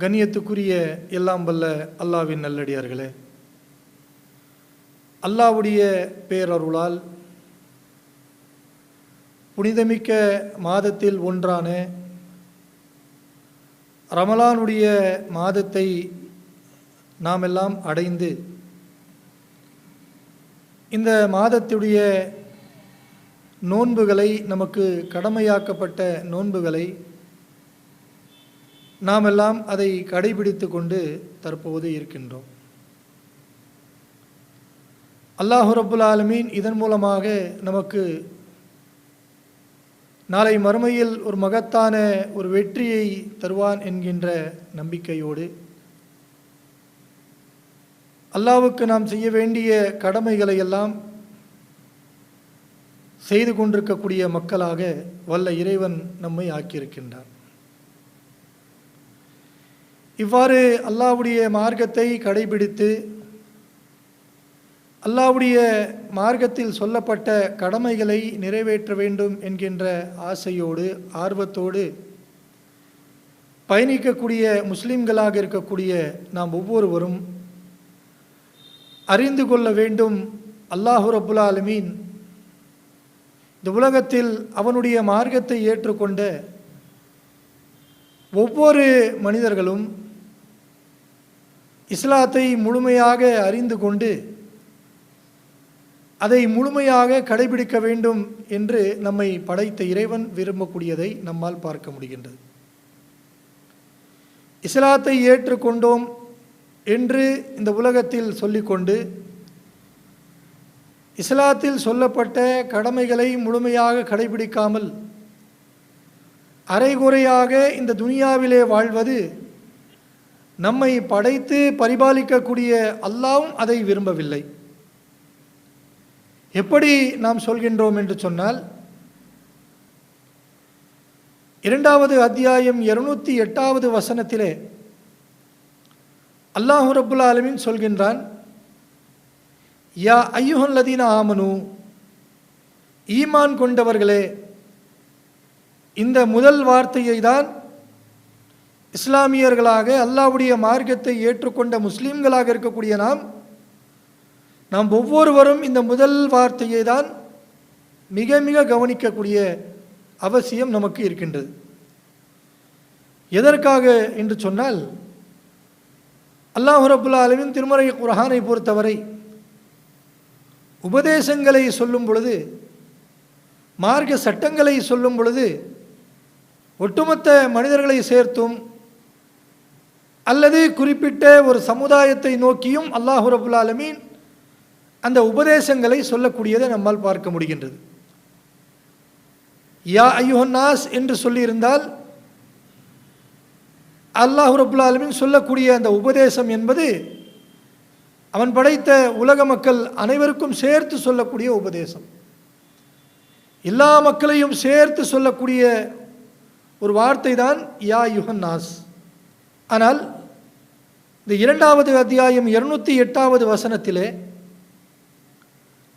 கண்ணியத்துக்குரிய எல்லாம் வல்ல அல்லாஹ்வின் நல்லடியார்களே, அல்லாஹ்வுடைய பேரருளால் புனிதமிக்க மாதத்தில் ஒன்றான ரமலானுடைய மாதத்தை நாம் எல்லாம் அடைந்து இந்த மாதத்துடைய நோன்புகளை, நமக்கு கடமையாக்கப்பட்ட நோன்புகளை நாம் எல்லாம் அதை கடைபிடித்து கொண்டு தற்போது இருக்கின்றோம். அல்லாஹ் ரப்புல் ஆலமீன் இதன் மூலமாக நமக்கு நாளை மறுமையில் ஒரு மகத்தான ஒரு வெற்றியை தருவான் என்கின்ற நம்பிக்கையோடு அல்லாஹ்வுக்கு நாம் செய்ய வேண்டிய கடமைகளை எல்லாம் செய்து கொண்டிருக்கக்கூடிய மக்களாக வல்ல இறைவன் நம்மை ஆக்கியிருக்கின்றார். இவ்வாறு அல்லாஹ்வுடைய மார்க்கத்தை கடைபிடித்து அல்லாஹ்வுடைய மார்க்கத்தில் சொல்லப்பட்ட கடமைகளை நிறைவேற்ற வேண்டும் என்கின்ற ஆசையோடு ஆர்வத்தோடு பயணிக்கக்கூடிய முஸ்லிம்களாக இருக்கக்கூடிய நாம் ஒவ்வொருவரும் அறிந்து கொள்ள வேண்டும், அல்லாஹ் ரப்புல் ஆலமீன் இந்த உலகத்தில் அவனுடைய மார்க்கத்தை ஏற்றுக்கொண்ட ஒவ்வொரு மனிதர்களும் இஸ்லாத்தை முழுமையாக அறிந்து கொண்டு அதை முழுமையாக கடைபிடிக்க வேண்டும் என்று நம்மை படைத்த இறைவன் விரும்பக்கூடியதை நம்மால் பார்க்க முடிகின்றது. இஸ்லாத்தை ஏற்றுக்கொண்டோம் என்று இந்த உலகத்தில் சொல்லிக்கொண்டு இஸ்லாத்தில் சொல்லப்பட்ட கடமைகளை முழுமையாக கடைபிடிக்காமல் அரைகுறையாக இந்த துனியாவிலே வாழ்வது நம்மை படைத்து பரிபாலிக்கக்கூடிய அல்லாஹ்வும் அதை விரும்பவில்லை. எப்படி நாம் சொல்கின்றோம் என்று சொன்னால், 2வது அத்தியாயம் 208வது வசனத்திலே அல்லாஹ் ரப்புல் ஆலமீன் சொல்கின்றான், யா அய்யுஹல்லதீன ஆமனு, ஈமான் கொண்டவர்களே. இந்த முதல் வார்த்தையை தான் இஸ்லாமியர்களாக அல்லாஹ்வுடைய மார்க்கத்தை ஏற்றுக்கொண்ட முஸ்லீம்களாக இருக்கக்கூடிய நாம் ஒவ்வொருவரும் இந்த முதல் வார்த்தையை தான் மிக மிக கவனிக்கக்கூடிய அவசியம் நமக்கு இருக்கின்றது. எதற்காக என்று சொன்னால், அல்லாஹ் ரப்புல் ஆலமீன் திருமறை குர்ஆனை பொறுத்தவரை உபதேசங்களை சொல்லும் பொழுது, மார்க்க சட்டங்களை சொல்லும் பொழுது ஒட்டுமொத்த மனிதர்களை சேர்த்தும் அல்லது குறிப்பிட்ட ஒரு சமுதாயத்தை நோக்கியும் அல்லாஹ் ரப்புல் ஆலமீன் அந்த உபதேசங்களை சொல்லக்கூடியதை நம்மால் பார்க்க முடிகின்றது. யா அய்யுஹன்னாஸ் என்று சொல்லியிருந்தால் அல்லாஹ் ரப்புல் ஆலமீன் சொல்லக்கூடிய அந்த உபதேசம் என்பது அவன் படைத்த உலக மக்கள் அனைவருக்கும் சேர்த்து சொல்லக்கூடிய உபதேசம், எல்லா மக்களையும் சேர்த்து சொல்லக்கூடிய ஒரு வார்த்தை தான் யா அய்யுஹன்னாஸ். ஆனால் இந்த 2வது அத்தியாயம் 208வது வசனத்திலே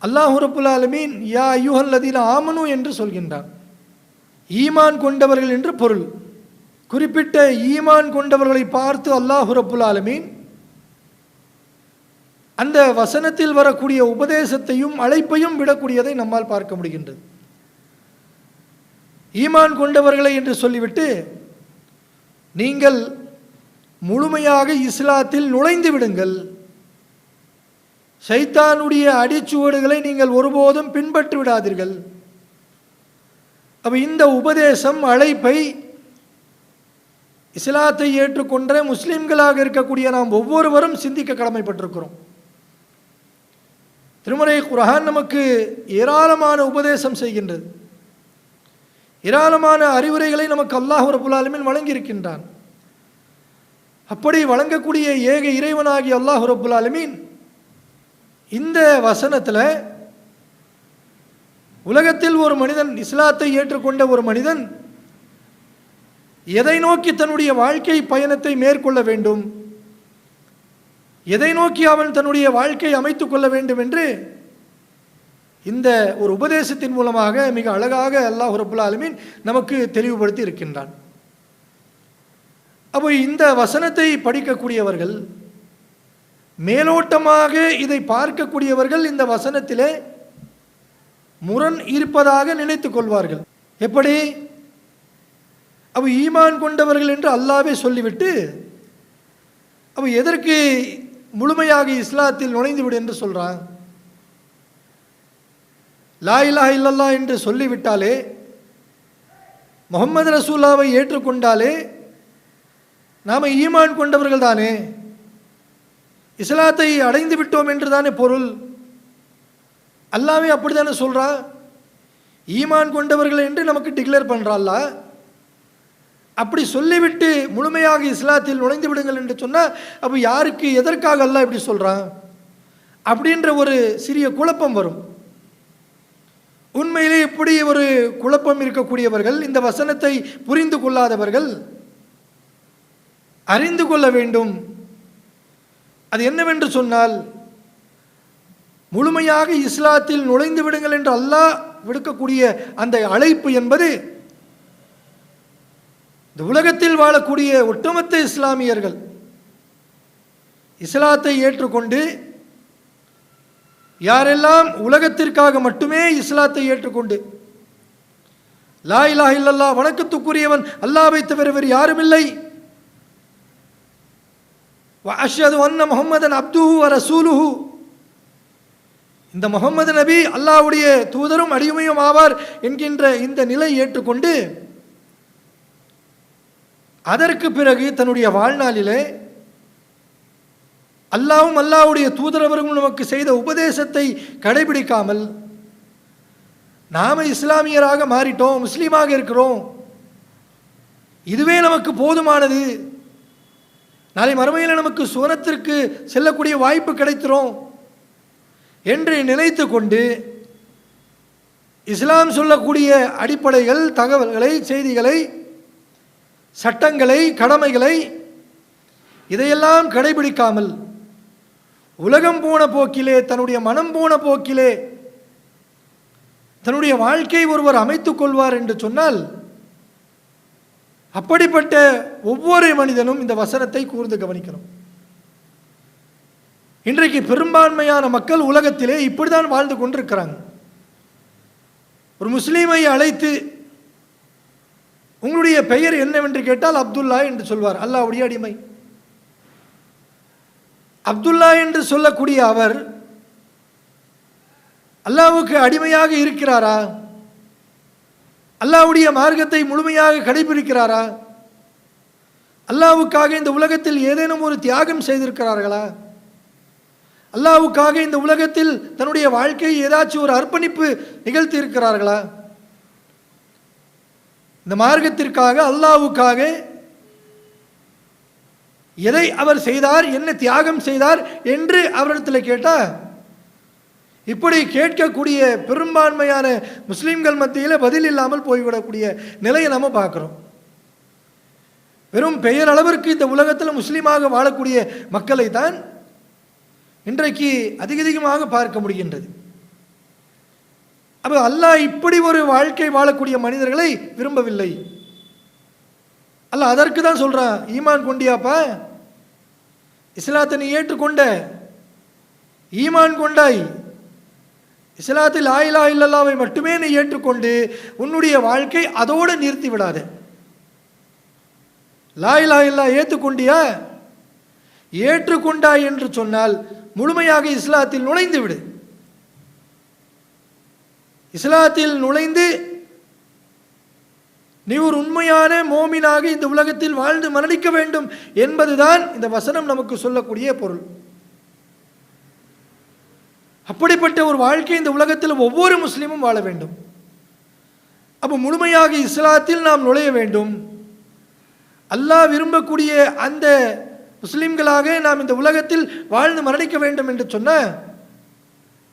அல்லாஹ் ரப்புல் ஆலமீன் யா அய்யுஹல்லதீன ஆமனு என்று சொல்கின்றான். ஈமான் கொண்டவர்கள் என்று பொருள். குறிப்பிட்ட ஈமான் கொண்டவர்களை பார்த்து அல்லாஹ் ரப்புல் ஆலமீன் அந்த வசனத்தில் வரக்கூடிய உபதேசத்தையும் அழைப்பையும் விடக்கூடியதை நம்மால் பார்க்க முடிகின்றது. ஈமான் கொண்டவர்களை என்று சொல்லிவிட்டு நீங்கள் முழுமையாக இஸ்லாத்தில் நுழைந்து விடுங்கள், ஷைத்தானுடைய அடிச்சுவடுகளை நீங்கள் ஒருபோதும் பின்பற்றி விடாதீர்கள். அப்ப இந்த உபதேசம் அழைப்பை இஸ்லாத்தை ஏற்றுக்கொண்ட முஸ்லிம்களாக இருக்கக்கூடிய நாம் ஒவ்வொருவரும் சிந்திக்க கடமைப்பட்டிருக்கிறோம். திருமறை குர்ஆன் நமக்கு ஏராளமான உபதேசம் செய்கின்றது, ஏராளமான அறிவுரைகளை நமக்கு அல்லாஹ் ரப்புல் ஆலமீன் வழங்கியிருக்கின்றான். அப்படி வழங்கக்கூடிய ஏக இறைவனாகிய அல்லாஹ் ரப்புல் ஆலமீன் இந்த வசனத்தில் உலகத்தில் ஒரு மனிதன், இஸ்லாத்தை ஏற்றுக்கொண்ட ஒரு மனிதன் எதை நோக்கி தன்னுடைய வாழ்க்கை பயணத்தை மேற்கொள்ள வேண்டும், எதை நோக்கி அவன் தன்னுடைய வாழ்க்கை அமைத்துக் கொள்ள வேண்டும் என்று இந்த ஒரு உபதேசத்தின் மூலமாக மிக அழகாக அல்லாஹ் ரப்புல் ஆலமீன் நமக்கு தெளிவுபடுத்தி இருக்கின்றான். அப்போ இந்த வசனத்தை படிக்கக்கூடியவர்கள், மேலோட்டமாக இதை பார்க்கக்கூடியவர்கள் இந்த வசனத்திலே முரண் இருப்பதாக நினைத்துக் கொள்வார்கள். எப்படி? அப்போ ஈமான் கொண்டவர்கள் என்று அல்லாஹ்வே சொல்லிவிட்டு, அப்போ எதற்கு முழுமையாக இஸ்லாத்தில் நுழைந்து விடு என்று சொல்றான்? லா இலாஹ இல்லல்லாஹ் என்று சொல்லிவிட்டாலே, முஹம்மது ரசூலுல்லாவை ஏற்றுக்கொண்டாலே நாம் ஈமான் கொண்டவர்கள் தானே, இஸ்லாத்தை அடைந்து விட்டோம் என்று தானே பொருள். அல்லாஹ்வே அப்படி தானே சொல்கிறான். ஈமான் கொண்டவர்கள் என்று நமக்கு டிக்ளேர் பண்ணுறான்ல. அப்படி சொல்லிவிட்டு முழுமையாக இஸ்லாத்தில் நுழைந்து விடுங்கள் என்று சொன்னால், அப்போ யாருக்கு எதற்காக அல்லாஹ் இப்படி சொல்கிறான் அப்படின்ற ஒரு சிறிய குழப்பம் வரும். உண்மையிலே இப்படி ஒரு குழப்பம் இருக்கக்கூடியவர்கள், இந்த வசனத்தை புரிந்து கொள்ளாதவர்கள் அறிந்து கொள்ள வேண்டும். அது என்னவென்று சொன்னால், முழுமையாக இஸ்லாத்தில் நுழைந்து விடுங்கள் என்று அல்லாஹ் விடுக்கக்கூடிய அந்த அழைப்பு என்பது இந்த உலகத்தில் வாழக்கூடிய ஒட்டுமொத்த இஸ்லாமியர்கள் இஸ்லாத்தை ஏற்றுக்கொண்டு, யாரெல்லாம் உலகத்திற்காக மட்டுமே இஸ்லாத்தை ஏற்றுக்கொண்டு லா இலாஹ இல்லல்லாஹ் வணக்கத்துக்குரியவன் அல்லாஹ்வை தவிர வேறு யாரும் இல்லை, வ அஷ்ஹது அன்ன முஹம்மதன் அப்துஹு வ ரசூலுஹு, இந்த முஹம்மது நபி அல்லாஹ்வுடைய தூதரும் அடிமையும் ஆவார் என்கின்ற இந்த நிலை ஏற்றுக்கொண்டு, அதற்கு பிறகு தன்னுடைய வாழ்நாளிலே அல்லாஹ்வும் அல்லாஹ்வுடைய தூதரவர்களும் நமக்கு செய்த உபதேசத்தை கடைபிடிக்காமல் நாம இஸ்லாமியராக மாறிட்டோம், முஸ்லீமாக இருக்கிறோம், இதுவே நமக்கு போதுமானது, நாளை மறுமையில் நமக்கு சுவனத்திற்கு செல்லக்கூடிய வாய்ப்பு கிடைத்திரும் என்று நினைத்து கொண்டு இஸ்லாம் சொல்லக்கூடிய அடிப்படைகள், தகவல்களை, செய்திகளை, சட்டங்களை, கடமைகளை இதையெல்லாம் கடைபிடிக்காமல் உலகம் போன போக்கிலே, தன்னுடைய மனம் போன போக்கிலே தன்னுடைய வாழ்க்கை ஒருவர் அமைத்துக் கொள்வார் என்று சொன்னால், அப்படிப்பட்ட ஒவ்வொரு மனிதனும் இந்த வசனத்தை கூர்ந்து கவனிக்கணும். இன்றைக்கு பெரும்பான்மையான மக்கள் உலகத்திலே இப்படிதான் வாழ்ந்து கொண்டிருக்கிறாங்க. ஒரு முஸ்லீமை அழைத்து உங்களுடைய பெயர் என்னவென்று கேட்டால் அப்துல்லா என்று சொல்வார். அல்லாஹ்வுடைய அடிமை. அப்துல்லா என்று சொல்லக்கூடிய அவர் அல்லாஹ்வுக்கு அடிமையாக இருக்கிறாரா? அல்லாஹ்வுடைய மார்க்கத்தை முழுமையாக கடைபிடிக்கிறாரா? அல்லாஹ்வுக்காக இந்த உலகத்தில் ஏதேனும் ஒரு தியாகம் செய்திருக்கிறார்களா? அல்லாஹ்வுக்காக இந்த உலகத்தில் தன்னுடைய வாழ்க்கையை ஏதாச்சும் ஒரு அர்ப்பணிப்பு நிகழ்த்தி இருக்கிறார்களா? இந்த மார்க்கத்திற்காக, அல்லாஹ்வுக்காக எதை அவர் செய்தார், என்ன தியாகம் செய்தார் என்று அவரிடத்தில் கேட்டால், இப்படி கேட்கக்கூடிய பெரும்பான்மையான முஸ்லீம்கள் மத்தியில் பதில் இல்லாமல் போய்விடக்கூடிய நிலையை நம்ம பார்க்குறோம். வெறும் பெயர் அளவிற்கு இந்த உலகத்தில் முஸ்லீமாக வாழக்கூடிய மக்களை தான் இன்றைக்கு அதிகமாக பார்க்க முடிகின்றது. அப்போ அல்லாஹ் இப்படி ஒரு வாழ்க்கை வாழக்கூடிய மனிதர்களை விரும்பவில்லை. அல்லாஹ் அதற்கு தான் சொல்கிறான், ஈமான் கொண்டியாப்பா, இஸ்லாத்தை நீ ஏற்றுக்கொண்ட, ஈமான் கொண்டாய், இஸ்லாத்தில் லா இலாஹ இல்லல்லாஹ்வை மட்டுமே நீ ஏற்றுக்கொண்டு உன்னுடைய வாழ்க்கை அதோடு நிறுத்தி விடாத. லா இலாஹ இல்லல்லாஹ் ஏற்றுக்கொண்டியா? ஏற்றுக்கொண்டாய் என்று சொன்னால் முழுமையாக இஸ்லாத்தில் நுழைந்து விடு. இஸ்லாத்தில் நுழைந்து நீ ஒரு உண்மையான மோமினாக இந்த உலகத்தில் வாழ்ந்து மரணிக்க வேண்டும் என்பதுதான் இந்த வசனம் நமக்கு சொல்லக்கூடிய பொருள். அப்படிப்பட்ட ஒரு வாழ்க்கை இந்த உலகத்தில் ஒவ்வொரு முஸ்லீமும் வாழ வேண்டும். அப்போ முழுமையாக இஸ்லாத்தில் நாம் நுழைய வேண்டும். அல்லாஹ் விரும்பக்கூடிய அந்த முஸ்லீம்களாக நாம் இந்த உலகத்தில் வாழ்ந்து மரணிக்க வேண்டும் என்று சொன்ன,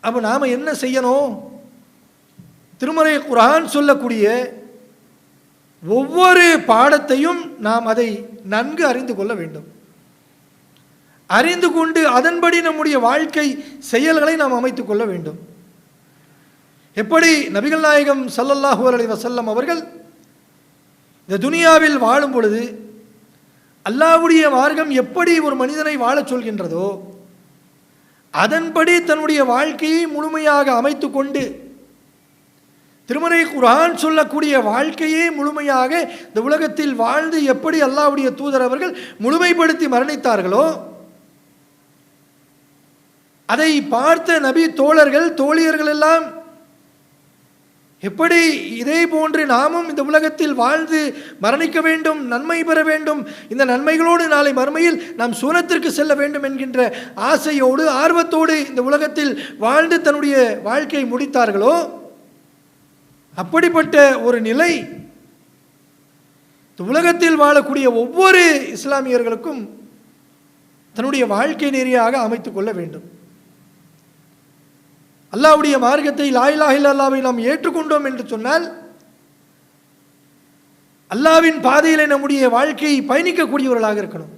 அப்போ நாம் என்ன செய்யணும்? திருமறை குர்ஆன் சொல்லக்கூடிய ஒவ்வொரு பாடத்தையும் நாம் அதை நன்கு அறிந்து கொள்ள வேண்டும். அறிந்து கொண்டு அதன்படி நம்முடைய வாழ்க்கை செயல்களை நாம் அமைத்துக் கொள்ள வேண்டும். எப்படி நபிகள் நாயகம் ஸல்லல்லாஹு அலைஹி வஸல்லம் அவர்கள் இந்த துனியாவில் வாழும் பொழுது அல்லாஹ்வுடைய மார்க்கம் எப்படி ஒரு மனிதனை வாழச் சொல்கின்றதோ அதன்படி தன்னுடைய வாழ்க்கையை முழுமையாக அமைத்து கொண்டு திருமறை குர்ஆன் சொல்லக்கூடிய வாழ்க்கையை முழுமையாக இந்த உலகத்தில் வாழ்ந்து எப்படி அல்லாஹ்வுடைய தூதர் அவர்கள் முழுமைப்படுத்தி மரணித்தார்களோ அதை பார்த்த நபி தோழர்கள் தோழியர்கள் எல்லாம் எப்படி இதே போன்று நாமும் இந்த உலகத்தில் வாழ்ந்து மரணிக்க வேண்டும், நன்மை பெற வேண்டும், இந்த நன்மைகளோடு நாளை மறுமையில் நாம் சூனத்திற்கு செல்ல வேண்டும் என்கின்ற ஆசையோடு ஆர்வத்தோடு இந்த உலகத்தில் வாழ்ந்து தன்னுடைய வாழ்க்கையை முடித்தார்களோ அப்படிப்பட்ட ஒரு நிலை உலகத்தில் வாழக்கூடிய ஒவ்வொரு இஸ்லாமியர்களுக்கும் தன்னுடைய வாழ்க்கை நெறியாக அமைத்துக் கொள்ள வேண்டும். அல்லாஹ்வுடைய மார்க்கத்தை லா இலாஹ இல்லல்லாஹ்வை நாம் ஏற்றுக்கொண்டோம் என்று சொன்னால் அல்லாஹ்வின் பாதையிலே நம்முடைய வாழ்க்கையை பயணிக்கக்கூடியவர்களாக இருக்கணும்.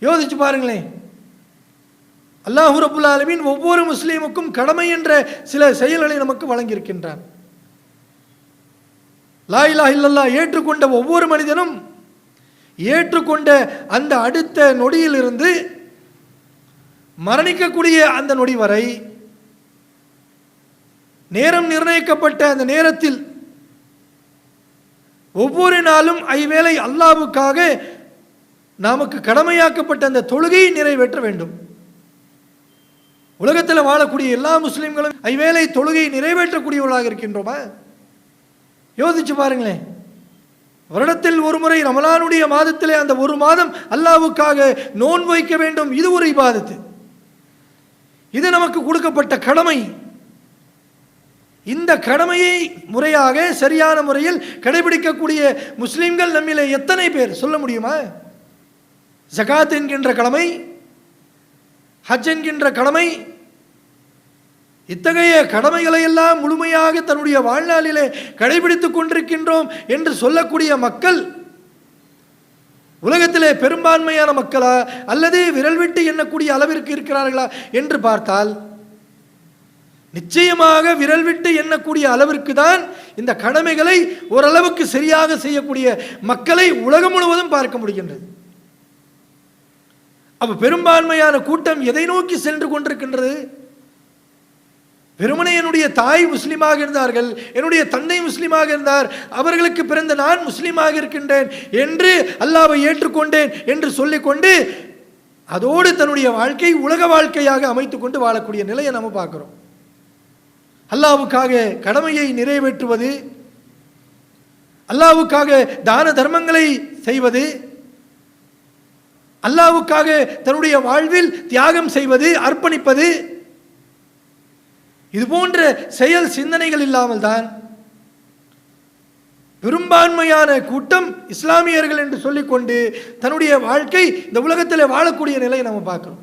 யோசிச்சு பாருங்களேன், அல்லாஹ் ரப்புல் ஆலமீன் ஒவ்வொரு முஸ்லீமுக்கும் கடமை என்ற சில செயல்களை நமக்கு வழங்கியிருக்கின்றான். லா இலாஹ இல்லல்லாஹ் ஏற்றுக்கொண்ட ஒவ்வொரு மனிதனும் ஏற்றுக்கொண்ட அந்த அடுத்த நொடியிலிருந்து மரணிக்கக்கூடிய அந்த நொடி வரை நேரம் நிர்ணயிக்கப்பட்ட அந்த நேரத்தில் ஒவ்வொரு நாளும் ஐவேளை அல்லாஹ்வுக்காக நமக்கு கடமையாக்கப்பட்ட அந்த தொழுகையை நிறைவேற்ற வேண்டும். உலகத்தில் வாழக்கூடிய எல்லா முஸ்லிம்களும் ஐவேளை தொழுகையை நிறைவேற்றக்கூடியவர்களாக இருக்கின்றோமா? யோசிச்சு பாருங்களேன். வருடத்தில் ஒரு முறை ரமலானுடைய மாதத்திலே அந்த ஒரு மாதம் அல்லாஹ்வுக்காக நோன்பு வைக்க வேண்டும். இது ஒரு இபாதத்து. இது நமக்கு கொடுக்கப்பட்ட கடமை. இந்த கடமையை முறையாக சரியான முறையில் கடைபிடிக்கக்கூடிய முஸ்லிம்கள் நம்மிலே எத்தனை பேர் சொல்ல முடியுமா? ஜகாத் என்கின்ற கடமை, ஹஜ் என்கின்ற கடமை, இத்தகைய கடமைகளை எல்லாம் முழுமையாக தன்னுடைய வாழ்நாளிலே கடைபிடித்துக் கொண்டிருக்கின்றோம் என்று சொல்லக்கூடிய மக்கள் உலகத்திலே பெரும்பான்மையான மக்களா அல்லது விரல் விட்டு எண்ணக்கூடிய அளவிற்கு இருக்கிறார்களா என்று பார்த்தால் நிச்சயமாக விரல் விட்டு எண்ணக்கூடிய அளவிற்கு தான் இந்த கடமைகளை ஓரளவுக்கு சரியாக செய்யக்கூடிய மக்களை உலகம் முழுவதும் பார்க்க முடிகின்றது. அப்ப பெரும்பான்மையான கூட்டம் எதை நோக்கி சென்று கொண்டிருக்கின்றது? வெறுமனே என்னுடைய தாய் முஸ்லீமாக இருந்தார்கள், என்னுடைய தந்தை முஸ்லீமாக இருந்தார், அவர்களுக்கு பிறந்த நான் முஸ்லீமாக இருக்கின்றேன் என்று அல்லாஹ்வை ஏற்றுக்கொண்டேன் என்று சொல்லிக்கொண்டு அதோடு தன்னுடைய வாழ்க்கை உலக வாழ்க்கையாக அமைத்துக் கொண்டு வாழக்கூடிய நிலையை நம்ம பார்க்கிறோம். அல்லாஹ்வுக்காக கடமையை நிறைவேற்றுவது, அல்லாஹ்வுக்காக தான தர்மங்களை செய்வது, அல்லாஹ்வுக்காக தன்னுடைய வாழ்வில் தியாகம் செய்வது, அர்ப்பணிப்பது, இது போன்ற செயல் சிந்தனைகள் இல்லாமல் தான் பெரும்பான்மையான கூட்டம் இஸ்லாமியர்கள் என்று சொல்லிக்கொண்டு தன்னுடைய வாழ்க்கை இந்த உலகத்தில் வாழக்கூடிய நிலையை நம்ம பார்க்கிறோம்.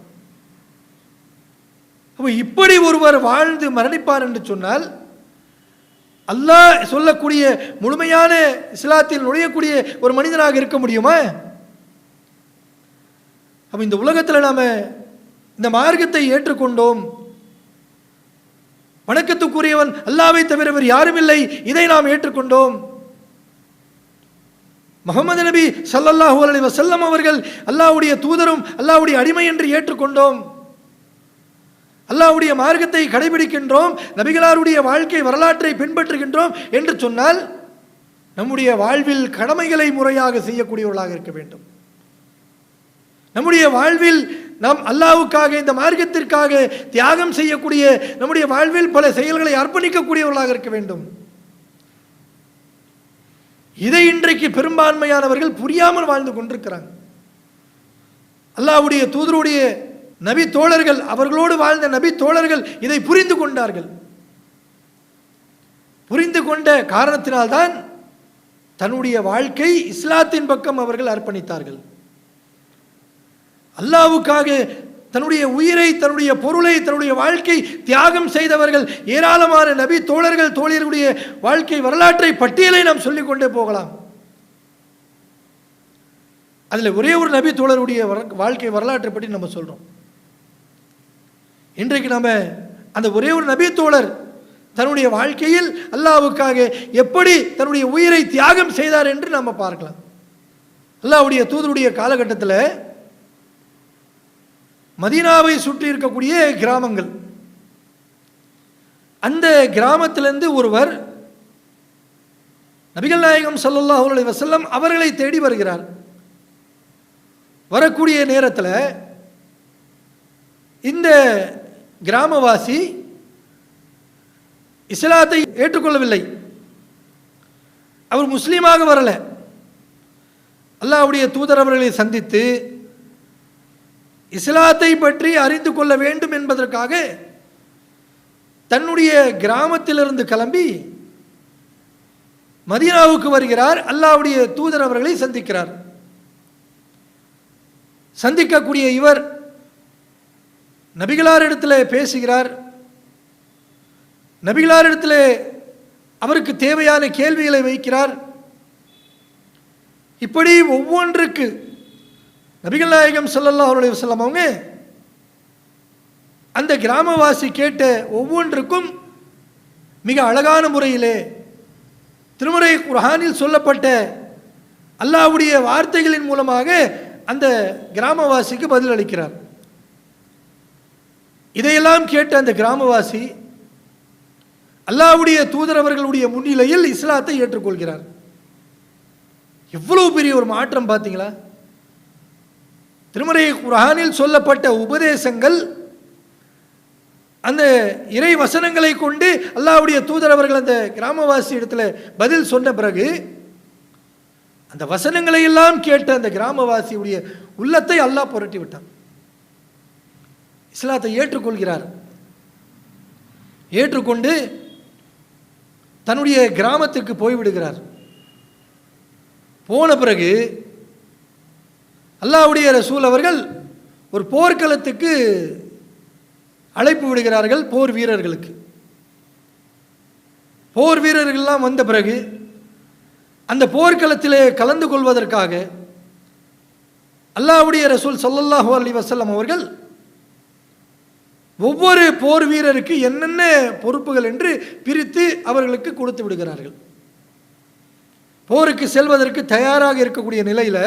அப்போ இப்படி ஒருவர் வாழ்ந்து மரணிப்பார் என்று சொன்னால் அல்லாஹ் சொல்லக்கூடிய முழுமையான இஸ்லாத்தில் நுழையக்கூடிய ஒரு மனிதனாக இருக்க முடியுமா? அப்போ இந்த உலகத்தில் நாம இந்த மார்க்கத்தை ஏற்றுக்கொண்டோம், வணக்கத்துக்குரியவன் அல்லாஹ்வை தவிர வேறு யாரும் இல்லை, இதை நாம் ஏற்றுக்கொண்டோம். முஹம்மது நபி ஸல்லல்லாஹு அலைஹி வஸல்லம் அவர்கள் அல்லாஹ்வுடைய தூதரும் அல்லாஹ்வுடைய அடிமை என்று ஏற்றுக்கொண்டோம். அல்லாஹ்வுடைய மார்க்கத்தை கடைபிடிக்கின்றோம், நபிகளாருடைய வாழ்க்கை வரலாற்றை பின்பற்றுகின்றோம் என்று சொன்னால் நம்முடைய வாழ்வில் கடமைகளை முறையாக செய்யக்கூடியவர்களாக இருக்க வேண்டும். நம்முடைய வாழ்வில் நாம் அல்லாஹ்வுக்காக இந்த மார்க்கத்திற்காக தியாகம் செய்யக்கூடிய, நம்முடைய வாழ்வில் பல செயல்களை அர்ப்பணிக்கக்கூடியவர்களாக இருக்க வேண்டும். இதை இன்றைக்கு பெரும்பான்மையானவர்கள் புரியாமல் வாழ்ந்து கொண்டிருக்கிறாங்க. அல்லாஹ்வுடைய தூதருடைய நபி தோழர்கள், அவர்களோடு வாழ்ந்த நபி தோழர்கள் இதை புரிந்து கொண்டார்கள். புரிந்து கொண்ட காரணத்தினால்தான் தன்னுடைய வாழ்க்கை இஸ்லாத்தின் பக்கம் அவர்கள் அர்ப்பணித்தார்கள். அல்லாஹ்வுக்காக தன்னுடைய உயிரை, தன்னுடைய பொருளை, தன்னுடைய வாழ்க்கை தியாகம் செய்தவர்கள் ஏராளமான நபி தோழர்கள் தோழியர்களுடைய வாழ்க்கை வரலாற்றை பட்டியலை நாம் சொல்லிக்கொண்டே போகலாம். அதில் ஒரே ஒரு நபி தோழருடைய வாழ்க்கை வரலாற்றை பற்றி நம்ம சொல்றோம். இன்றைக்கு நம்ம அந்த ஒரே ஒரு நபி தோழர் தன்னுடைய வாழ்க்கையில் அல்லாஹ்வுக்காக எப்படி தன்னுடைய உயிரை தியாகம் செய்தார் என்று நம்ம பார்க்கலாம். அல்லாஹ்வுடைய தூதருடைய காலகட்டத்தில் மதீனாவை சுற்றி இருக்கக்கூடிய கிராமங்கள், அந்த கிராமத்திலிருந்து ஒருவர் நபிகள் நாயகம் ஸல்லல்லாஹு அலைஹி வஸல்லம் அவர்களை தேடி வருகிறார். வரக்கூடிய நேரத்தில் இந்த கிராமவாசி இஸ்லாத்தை ஏற்றுக்கொள்ளவில்லை. அவர் முஸ்லீமாக வரல. அல்லாஹ்வுடைய தூதர் அவர்களை சந்தித்து இஸ்லாத்தை பற்றி அறிந்து கொள்ள வேண்டும் என்பதற்காக தன்னுடைய கிராமத்திலிருந்து கிளம்பி மதீனாவுக்கு வருகிறார். அல்லாஹ்வுடைய தூதர் அவர்களை சந்திக்கிறார். சந்திக்கக்கூடிய இவர் நபிகளாரிடத்தில் பேசுகிறார். நபிகளாரிடத்தில் அவருக்கு தேவையான கேள்விகளை வைக்கிறார். இப்படி ஒவ்வொன்றுக்கு நபிகள் நாயகம் ஸல்லல்லாஹு அலைஹி வஸல்லம் அவங்க அந்த கிராமவாசி கேட்ட ஒவ்வொன்றுக்கும் மிக அழகான முறையிலே திருமறை குர்ஆனில் சொல்லப்பட்ட அல்லாஹ்வுடைய வார்த்தைகளின் மூலமாக அந்த கிராமவாசிக்கு பதில் அளிக்கிறார். இதையெல்லாம் கேட்ட அந்த கிராமவாசி அல்லாஹ்வுடைய தூதர் அவர்களுடைய முன்னிலையில் இஸ்லாத்தை ஏற்றுக்கொள்கிறார். எவ்வளவு பெரிய ஒரு மாற்றம் பார்த்தீங்களா? திருமறை குர்ஆனில் சொல்லப்பட்ட உபதேசங்கள், அந்த இறை வசனங்களை கொண்டு அல்லாஹ்வுடைய தூதர் அவர்கள் அந்த கிராமவாசி இடத்துல பதில் சொன்ன பிறகு அந்த வசனங்களை எல்லாம் கேட்ட அந்த கிராமவாசியுடைய உள்ளத்தை அல்லாஹ் புரட்டி விட்டான். இஸ்லாத்தை ஏற்றுக்கொள்கிறார். ஏற்றுக்கொண்டு தன்னுடைய கிராமத்துக்கு போய்விடுகிறார். போன பிறகு அல்லாஹ்வுடைய ரசூல் அவர்கள் ஒரு போர்க்களத்துக்கு அழைப்பு விடுகிறார்கள். போர் வீரர்களுக்கு போர் வீரர்கள்லாம் வந்த பிறகு அந்த போர்க்களத்திலே கலந்து கொள்வதற்காக அல்லாஹ்வுடைய ரசூல் ஸல்லல்லாஹு அலைஹி வஸல்லம் அவர்கள் ஒவ்வொரு போர் வீரருக்கு என்னென்ன பொறுப்புகள் என்று பிரித்து அவர்களுக்கு கொடுத்து விடுகிறார்கள். போருக்கு செல்வதற்கு தயாராக இருக்கக்கூடிய நிலையில்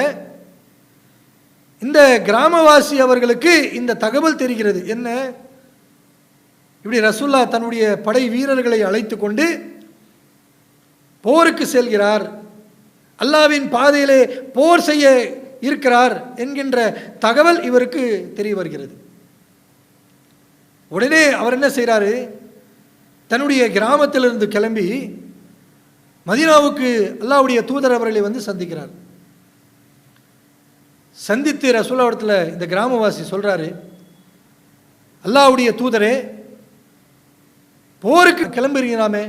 இந்த கிராமவாசி அவர்களுக்கு இந்த தகவல் தெரிகிறது. என்ன, இப்படி ரசூல்லா தன்னுடைய படை வீரர்களை அழைத்து கொண்டு போருக்கு செல்கிறார், அல்லாஹ்வின் பாதையிலே போர் செய்ய இருக்கிறார் என்கின்ற தகவல் இவருக்கு தெரிய வருகிறது. உடனே அவர் என்ன செய்கிறாரு, தன்னுடைய கிராமத்திலிருந்து கிளம்பி மதீனாவுக்கு அல்லாஹ்வுடைய தூதர் அவர்களை வந்து சந்திக்கிறார். சந்தித்து ரசூலுல்லாஹ்விடத்தில் இந்த கிராமவாசி சொல்றாரு, அல்லாஹ்வுடைய தூதரே, போருக்கு கிளம்புறீங்களாமே,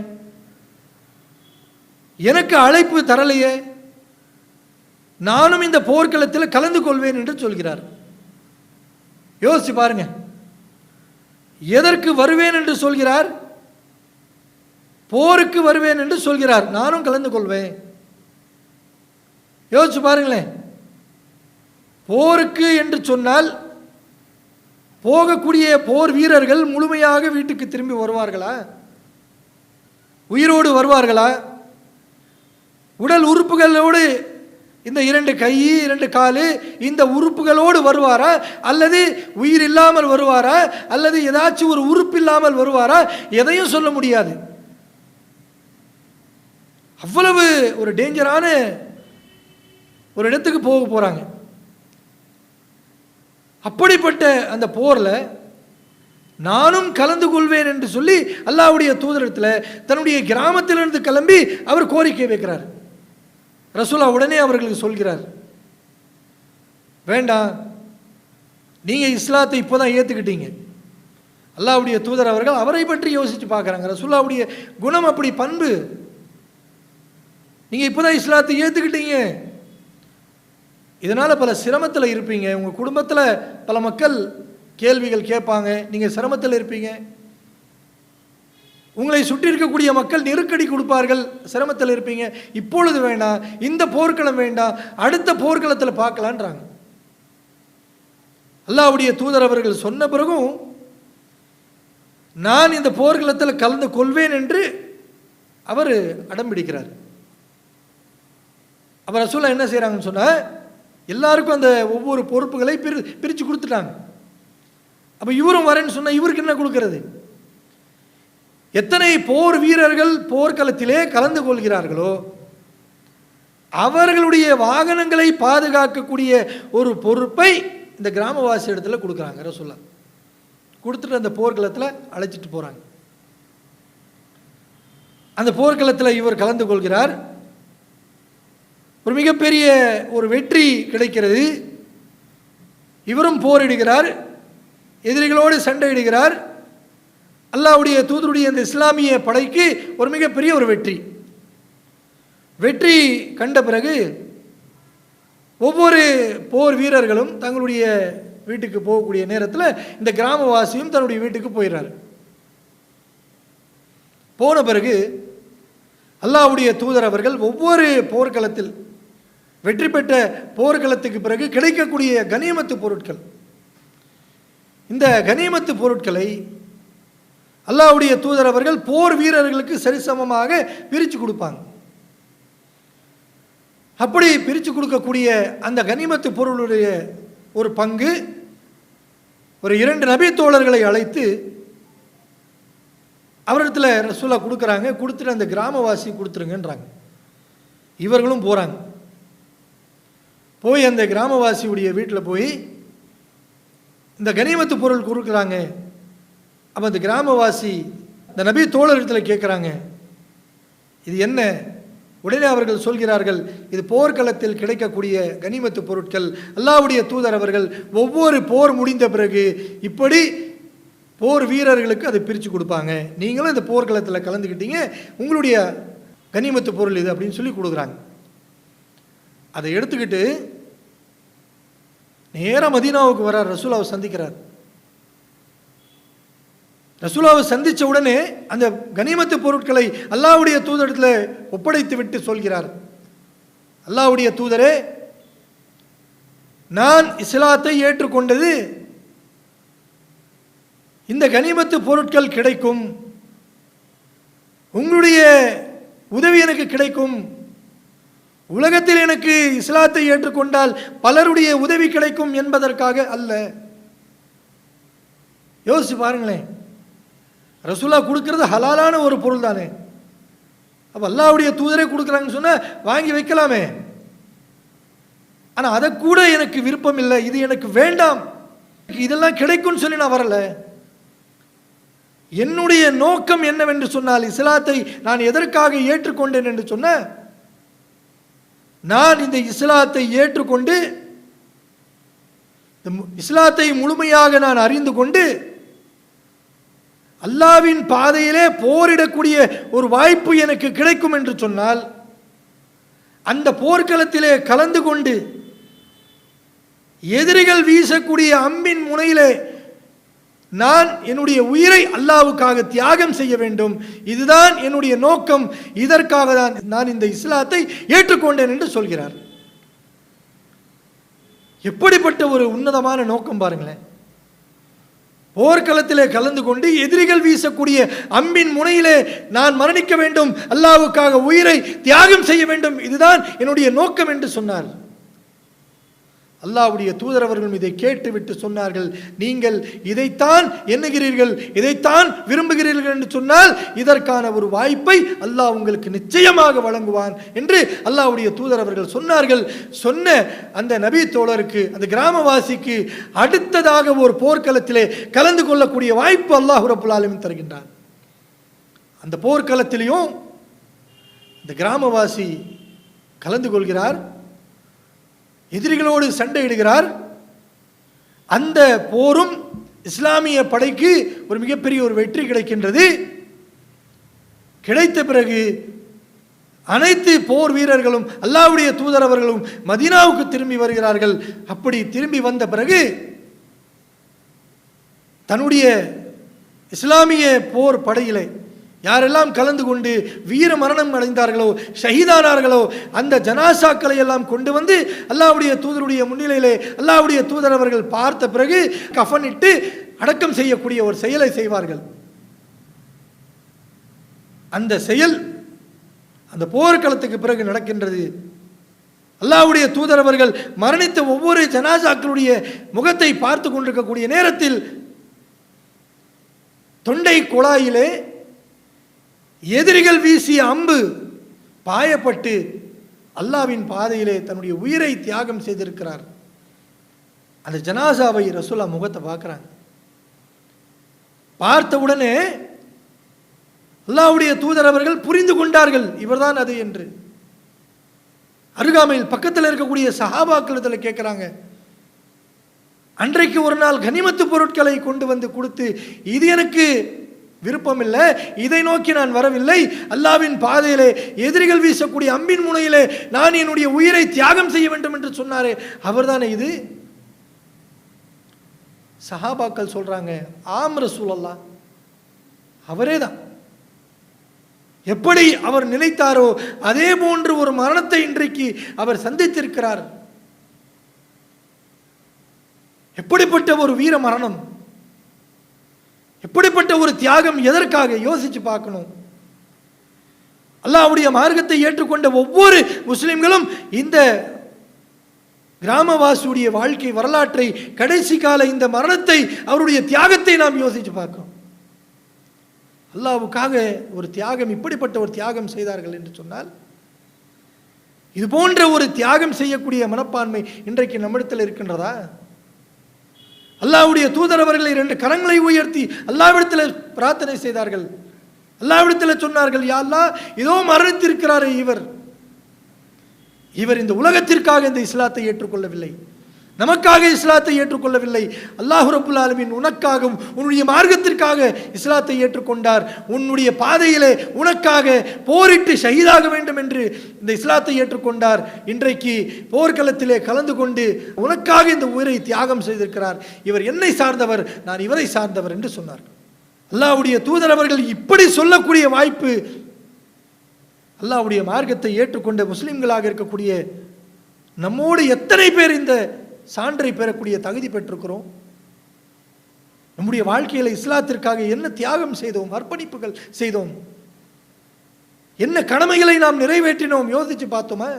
எனக்கு அழைப்பு தரலையே, நானும் இந்த போர்க்களத்தில் கலந்து கொள்வேன் என்று சொல்கிறார். யோசிச்சு பாருங்க, எதற்கு வருவேன் என்று சொல்கிறார்? போருக்கு வருவேன் என்று சொல்கிறார், நானும் கலந்து கொள்வேன். யோசிச்சு பாருங்களேன், போருக்கு என்று சொன்னால் போகக்கூடிய போர் வீரர்கள் முழுமையாக வீட்டுக்கு திரும்பி வருவார்களா? உயிரோடு வருவார்களா? உடல் உறுப்புகளோடு, இந்த 2 கை 2 காலு இந்த உறுப்புகளோடு வருவாரா, அல்லது உயிர் இல்லாமல் வருவாரா, அல்லது ஏதாச்சும் ஒரு உறுப்பு இல்லாமல் வருவாரா? எதையும் சொல்ல முடியாது. அவ்வளவு ஒரு டேஞ்சரான ஒரு இடத்துக்கு போக போறாங்க. அப்படிப்பட்ட அந்த போரில் நானும் கலந்து கொள்வேன் என்று சொல்லி அல்லாஹ்வுடைய தூதரிடத்தில் தன்னுடைய கிராமத்திலிருந்து கிளம்பி அவர் கோரிக்கை வைக்கிறார். ரசூலா உடனே அவர்களுக்கு சொல்கிறார், வேண்டாம், நீங்கள் இஸ்லாத்தை இப்போ தான் ஏற்றுக்கிட்டீங்க. அல்லாஹ்வுடைய தூதர் அவர்கள் அவரை பற்றி யோசித்து பார்க்குறாங்க. ரசூலாவுடைய குணம் அப்படி, பண்பு. நீங்கள் இப்போ தான் இஸ்லாத்தை ஏற்றுக்கிட்டீங்க, இதனால் பல சிரமத்தில் இருப்பீங்க. உங்கள் குடும்பத்தில் பல மக்கள் கேள்விகள் கேட்பாங்க, நீங்கள் சிரமத்தில் இருப்பீங்க. உங்களை சுற்றி இருக்கக்கூடிய மக்கள் நெருக்கடி கொடுப்பார்கள், சிரமத்தில் இருப்பீங்க. இப்பொழுது வேண்டாம், இந்த போர்க்களம் வேண்டாம், அடுத்த போர்க்களத்தில் பார்க்கலான்றாங்க. அல்லாஹ்வுடைய தூதர் அவர்கள் சொன்ன பிறகும் நான் இந்த போர்க்களத்தில் கலந்து கொள்வேன் என்று அவர் அடம் பிடிக்கிறார். அப்போ ரசூலா என்ன செய்கிறாங்கன்னு சொன்னால், எல்லாருக்கும் அந்த ஒவ்வொரு பொறுப்புகளை பிரித்து கொடுத்துட்டாங்க. அப்போ இவரும் வரேன்னு சொன்னால் இவருக்கு என்ன கொடுக்கறது? எத்தனை போர் வீரர்கள் போர்க்களத்திலே கலந்து கொள்கிறார்களோ அவர்களுடைய வாகனங்களை பாதுகாக்கக்கூடிய ஒரு பொறுப்பை இந்த கிராமவாசி இடத்துல கொடுக்குறாங்க ரசூலுல்லாஹ். கொடுத்துட்டு அந்த போர்க்களத்தில் அழைச்சிட்டு போகிறாங்க. அந்த போர்க்களத்தில் இவர் கலந்து கொள்கிறார். ஒரு மிகப்பெரிய ஒரு வெற்றி கிடைக்கிறது. இவரும் போரிடுகிறார், எதிரிகளோடு சண்டையிடுகிறார். அல்லாஹ்வுடைய தூதருடைய இந்த இஸ்லாமிய படைக்கு ஒரு மிகப்பெரிய ஒரு வெற்றி கண்ட பிறகு ஒவ்வொரு போர் வீரர்களும் தங்களுடைய வீட்டுக்கு போகக்கூடிய நேரத்தில் இந்த கிராமவாசியும் தன்னுடைய வீட்டுக்கு போயிடுறார். போன பிறகு அல்லாஹ்வுடைய தூதர் அவர்கள் ஒவ்வொரு போர்க்களத்தில் வெற்றி பெற்ற போர்க்களத்துக்கு பிறகு கிடைக்கக்கூடிய கனிமத்து பொருட்கள், இந்த கனிமத்து பொருட்களை அல்லாஹ்வுடைய தூதர் அவர்கள் போர் வீரர்களுக்கு சரிசமமாக பிரித்து கொடுப்பாங்க. அப்படி பிரித்து கொடுக்கக்கூடிய அந்த கனிமத்து பொருளுடைய ஒரு பங்கு ஒரு 2 நபி தோழர்களை அழைத்து அவரிடத்தில் ரசூலுல்லாஹ் கொடுக்குறாங்க. கொடுத்துட்டு அந்த கிராமவாசி கொடுத்துருங்கன்றாங்க. இவர்களும் போகிறாங்க. போய் அந்த கிராமவாசியுடைய வீட்டில் போய் இந்த கனிமத்து பொருள் கொடுக்குறாங்க. அப்போ அந்த கிராமவாசி இந்த நபி தோழரிடத்தில் கேட்குறாங்க, இது என்ன? உடனே அவர்கள் சொல்கிறார்கள், இது போர்க்களத்தில் கிடைக்கக்கூடிய கனிமத்து பொருட்கள். அல்லாஹ்வுடைய தூதர் அவர்கள் ஒவ்வொரு போர் முடிந்த பிறகு இப்படி போர் வீரர்களுக்கு அதை பிரித்து கொடுப்பாங்க. நீங்களும் இந்த போர்க்களத்தில் கலந்துக்கிட்டீங்க, உங்களுடைய கனிமத்து பொருள் இது அப்படின்னு சொல்லி கொடுக்குறாங்க. அதை எடுத்துக்கிட்டு நேராக மதீனாவுக்கு வரார். ரசூலுல்லாஹ்வை சந்திக்கிறார். ரசூலுல்லாஹ்வை சந்தித்த உடனே அந்த கனிமத்து பொருட்களை அல்லாஹ்வுடைய தூதரிடத்தில் ஒப்படைத்து விட்டு சொல்கிறார், அல்லாஹ்வுடைய தூதரே, நான் இஸ்லாத்தை ஏற்றுக்கொண்டது இந்த கனிமத்து பொருட்கள் கிடைக்கும், உங்களுடைய உதவி எனக்கு கிடைக்கும். உலகத்தில் எனக்கு இஸ்லாத்தை ஏற்றுக்கொண்டால் பலருடைய உதவி கிடைக்கும் என்பதற்காக அல்ல. யோசிச்சு பாருங்களேன், ரசூலுல்லாஹ் கொடுக்கிறது ஹலாலான ஒரு பொருள் தானே. அப்போ அல்லாஹ்வுடைய தூதரே கொடுக்குறாங்கன்னு சொன்னால் வாங்கி வைக்கலாமே. ஆனால் அதை கூட எனக்கு விருப்பம் இல்லை, இது எனக்கு வேண்டாம், இதெல்லாம் கிடைக்கும்னு சொல்லி நான் வரல. என்னுடைய நோக்கம் என்னவென்று சொன்னால், இஸ்லாத்தை நான் எதற்காக ஏற்றுக்கொண்டேன் என்று சொன்ன, நான் இந்த இஸ்லாத்தை ஏற்றுக்கொண்டு இஸ்லாத்தை முழுமையாக நான் அறிந்து கொண்டு அல்லாஹ்வின் பாதையிலே போரிடக்கூடிய ஒரு வாய்ப்பு எனக்கு கிடைக்கும் என்று சொன்னால், அந்த போர்க்களத்திலே கலந்து கொண்டு எதிரிகள் வீசக்கூடிய அம்பின் முனையிலே நான் என்னுடைய உயிரை அல்லாஹ்வுக்காக தியாகம் செய்ய வேண்டும், இதுதான் என்னுடைய நோக்கம், இதற்காக தான் நான் இந்த இஸ்லாத்தை ஏற்றுக்கொண்டேன் என்று சொல்கிறார். எப்படிப்பட்ட ஒரு உன்னதமான நோக்கம் பாருங்களேன். போர்க்களத்திலே கலந்து கொண்டு எதிரிகள் வீசக்கூடிய அம்பின் முனையிலே நான் மரணிக்க வேண்டும், அல்லாஹ்வுக்காக உயிரை தியாகம் செய்ய வேண்டும், இதுதான் என்னுடைய நோக்கம் என்று சொன்னார். அல்லாஹ்வுடைய தூதர் அவர்களும் இதை கேட்டுவிட்டு சொன்னார்கள், நீங்கள் இதைத்தான் எண்ணுகிறீர்கள், இதைத்தான் விரும்புகிறீர்கள் என்று சொன்னால் இதற்கான ஒரு வாய்ப்பை அல்லாஹ் உங்களுக்கு நிச்சயமாக வழங்குவான் என்று அல்லாஹ்வுடைய தூதர் அவர்கள் சொன்னார்கள். சொன்ன அந்த நபி தோழருக்கு, அந்த கிராமவாசிக்கு அடுத்ததாக ஒரு போர்க்களத்திலே கலந்து கொள்ளக்கூடிய வாய்ப்பு அல்லாஹ் ரப்புல் ஆலமீன் தருகின்றான். அந்த போர்க்களத்திலையும் இந்த கிராமவாசி கலந்து கொள்கிறார், எதிரிகளோடு சண்டையிடுகிறார். அந்த போரும் இஸ்லாமிய படைக்கு ஒரு மிகப்பெரிய ஒரு வெற்றி கிடைக்கின்றது. கிடைத்த பிறகு அனைத்து போர் வீரர்களும் அல்லாஹ்வுடைய தூதர் அவர்களும் மதீனாவுக்கு திரும்பி வருகிறார்கள். அப்படி திரும்பி வந்த பிறகு தன்னுடைய இஸ்லாமிய போர் படையிலே யாரெல்லாம் கலந்து கொண்டு வீர மரணம் அடைந்தார்களோ, ஷஹீதானார்களோ, அந்த ஜனாசாக்களை எல்லாம் கொண்டு வந்து அல்லாஹ்வுடைய தூதருடைய முன்னிலையிலே அல்லாஹ்வுடைய தூதர் அவர்கள் பார்த்த பிறகு கஃனிட்டு அடக்கம் செய்யக்கூடிய ஒரு செயலை செய்வார்கள். அந்த செயல் அந்த போர்க்களத்துக்கு பிறகு நடக்கின்றது. அல்லாஹ்வுடைய தூதர் அவர்கள் மரணித்த ஒவ்வொரு ஜனாசாக்களுடைய முகத்தை பார்த்து கொண்டிருக்கக்கூடிய நேரத்தில் தொண்டை குழாயிலே எதிரிகள் வீசிய அம்பு பாயப்பட்டு அல்லாஹ்வின் பாதையிலே தன்னுடைய உயிரை தியாகம் செய்திருக்கிறார். அந்த ஜனாசாவை ரசூலுல்லாஹ் முகத்தை பார்க்குறாங்க. பார்த்தவுடனே அல்லாஹ்வுடைய தூதர் அவர்கள் புரிந்து கொண்டார்கள் இவர்தான் அது என்று. அருகாமையில் பக்கத்தில் இருக்கக்கூடிய சஹாபாக்களிடத்தில் கேட்குறாங்க. அன்றைக்கு ஒரு நாள் கனிமத்து பொருட்களை கொண்டு வந்து கொடுத்து, இது எனக்கு விருப்பம் இல்லை, இதை நோக்கி நான் வரவில்லை, அல்லாஹ்வின் பாதையிலே எதிரிகள் வீசக்கூடிய அம்பின் முனையிலே நான் என்னுடைய உயிரை தியாகம் செய்ய வேண்டும் என்று சொன்னாரே, அவர்தானே இது? சஹாபாக்கள் சொல்றாங்க, ஆம் ரசூலல்லாஹ், அவரே தான். எப்படி அவர் நினைத்தாரோ அதே போன்று ஒரு மரணத்தை இன்றைக்கு அவர் சந்தித்திருக்கிறார். எப்படிப்பட்ட ஒரு வீர மரணம், எப்படிப்பட்ட ஒரு தியாகம், எதற்காக யோசிச்சு பார்க்கணும். அல்லாஹ்வுடைய மார்க்கத்தை ஏற்றுக்கொண்ட ஒவ்வொரு முஸ்லிம்களும் இந்த கிராமவாசியுடைய வாழ்க்கை வரலாற்றை, கடைசி கால இந்த மரணத்தை, அவருடைய தியாகத்தை நாம் யோசிச்சு பார்க்கணும். அல்லாஹ்வுக்காக ஒரு தியாகம், இப்படிப்பட்ட ஒரு தியாகம் செய்தார்கள் என்று சொன்னால், இது போன்ற ஒரு தியாகம் செய்யக்கூடிய மனப்பான்மை இன்றைக்கு நம்மிடத்தில் இருக்கின்றதா? அல்லாஹ்வுடைய தூதர் அவர்கள் 2 கரங்களை உயர்த்தி அல்லாஹ்விடத்தில் பிரார்த்தனை செய்தார்கள். அல்லாஹ்விடத்தில் சொன்னார்கள், யா அல்லாஹ், இதோ மரணித்திருக்கிறாரே இவர் இந்த உலகத்திற்காக இந்த இஸ்லாத்தை ஏற்றுக்கொள்ளவில்லை, நமக்காக இஸ்லாத்தை ஏற்றுக்கொள்ளவில்லை. அல்லாஹ் ரப்புல் ஆலமீன் உனக்காகவும் உன்னுடைய மார்க்கத்திற்காக இஸ்லாத்தை ஏற்றுக்கொண்டார். உன்னுடைய பாதையிலே உனக்காக போரிட்டு ஷஹீதாக வேண்டும் என்று இந்த இஸ்லாத்தை ஏற்றுக்கொண்டார். இன்றைக்கு போர்க்களத்திலே கலந்து கொண்டு உனக்காக இந்த உயிரை தியாகம் செய்திருக்கிறார். இவர் என்னை சார்ந்தவர், நான் இவரை சார்ந்தவர் என்று சொன்னார். அல்லாஹ்வுடைய தூதர் அவர்கள் இப்படி சொல்லக்கூடிய வாய்ப்பு அல்லாஹ்வுடைய மார்க்கத்தை ஏற்றுக்கொண்ட முஸ்லிம்களாக இருக்கக்கூடிய நம்மோடு எத்தனை பேர் இந்த சான்றை பெறக்கூடிய தகுதி பெற்றிருக்கிறோம்? நம்முடைய வாழ்க்கையில் இஸ்லாத்திற்காக என்ன தியாகம் செய்தோம், அர்ப்பணிப்புகள் செய்தோம், என்ன கடமைகளை நாம் நிறைவேற்றினோம், யோசிச்சு பார்த்தோமா?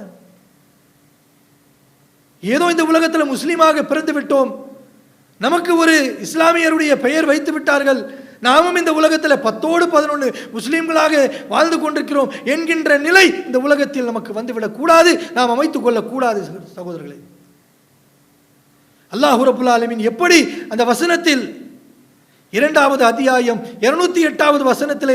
ஏதோ இந்த உலகத்தில் முஸ்லீமாக பிறந்து விட்டோம், நமக்கு ஒரு இஸ்லாமியருடைய பெயர் வைத்து விட்டார்கள், நாமும் இந்த உலகத்தில் 10ஓடு 11 முஸ்லீம்களாக வாழ்ந்து கொண்டிருக்கிறோம் என்கின்ற நிலை இந்த உலகத்தில் நமக்கு வந்துவிடக் கூடாது, நாம் அமைத்துக் கொள்ளக்கூடாது. சகோதரர்களே, அல்லாஹ் ரப்புல் ஆலமீன் எப்படி அந்த வசனத்தில் 2வது அத்தியாயம் 208வது வசனத்திலே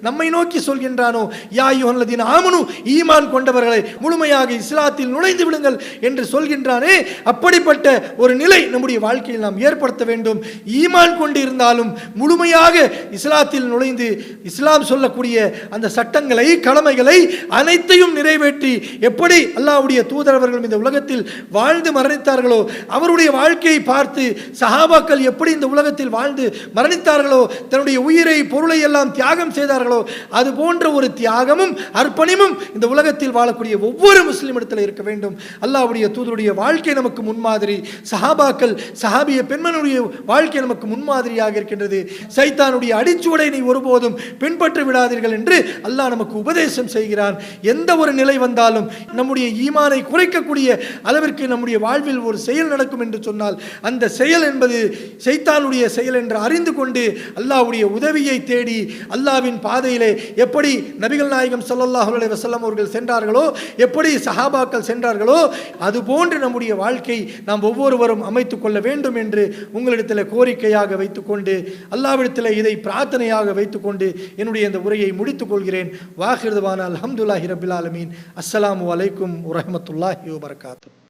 நம்மை நோக்கி சொல்கின்றானோ, யா அய்யுஹல்லதீன ஆமனு, ஈமான் கொண்டவர்களை முழுமையாக இஸ்லாத்தில் நுழைந்து விடுங்கள் என்று சொல்கின்றானே, அப்படிப்பட்ட ஒரு நிலை நம்முடைய வாழ்க்கையில் நாம் ஏற்படுத்த வேண்டும். ஈமான் கொண்டு இருந்தாலும் முழுமையாக இஸ்லாத்தில் நுழைந்து இஸ்லாம் சொல்லக்கூடிய அந்த சட்டங்களை, கடமைகளை அனைத்தையும் நிறைவேற்றி, எப்படி அல்லாஹ்வுடைய தூதரவர்கள் இந்த உலகத்தில் வாழ்ந்து மரணித்தார்களோ, அவருடைய வாழ்க்கையை பார்த்து சஹாபாக்கள் எப்படி இந்த உலகத்தில் வாழ்ந்து மரணித்தார்களோ, தன்னுடைய உயிரை, பொருளை எல்லாம் தியாகம் செய்தார்களோ, அது போன்ற ஒரு தியாகமும் அர்ப்பணிப்பும் இந்த உலகத்தில் வாழக்கூடிய ஒவ்வொரு முஸ்லிமிடத்தில் இருக்க வேண்டும். அல்லாஹ்வுடைய தூதருடைய வாழ்க்கை நமக்கு முன்மாதிரி, சஹாபாக்கள், சஹாபிய பெண்மனுடைய வாழ்க்கை நமக்கு முன்மாதிரியாக இருக்கின்றது. சைத்தானுடைய அடிச்சுவடை நீ ஒருபோதும் பின்பற்றி விடாதீர்கள் என்று அல்லாஹ் நமக்கு உபதேசம் செய்கிறான். எந்த ஒரு நிலை வந்தாலும் நம்முடைய ஈமானை குறைக்கக்கூடிய அளவிற்கு நம்முடைய வாழ்வில் ஒரு செயல் நடக்கும் என்று சொன்னால், அந்த செயல் என்பது சைத்தானுடைய செயல் என்று அறிந்து கொண்டு அல்லாஹ்வுடைய உதவியை தேடி அல்லாஹ்வின் பாதையிலே எப்படி நபிகள் நாயகம் ஸல்லல்லாஹு அலைஹி வஸல்லம் அவர்கள் சென்றார்களோ, எப்படி சஹாபாக்கள் சென்றார்களோ, அதுபோன்று நம்முடைய வாழ்க்கை நாம் ஒவ்வொருவரும் அமைத்துக் கொள்ள வேண்டும் என்று உங்களிடத்தில் கோரிக்கையாக வைத்துக்கொண்டு, அல்லாஹ்விடத்தில் இதை பிரார்த்தனையாக வைத்துக்கொண்டு என்னுடைய இந்த உரையை முடித்துக் கொள்கிறேன். வாஹிர் தவானா அல்ஹம்துலில்லாஹி ரப்பில் ஆலமீன். அஸ்ஸலாமு அலைக்கும் வரஹ்மத்துல்லாஹி வபரகாத்துஹு.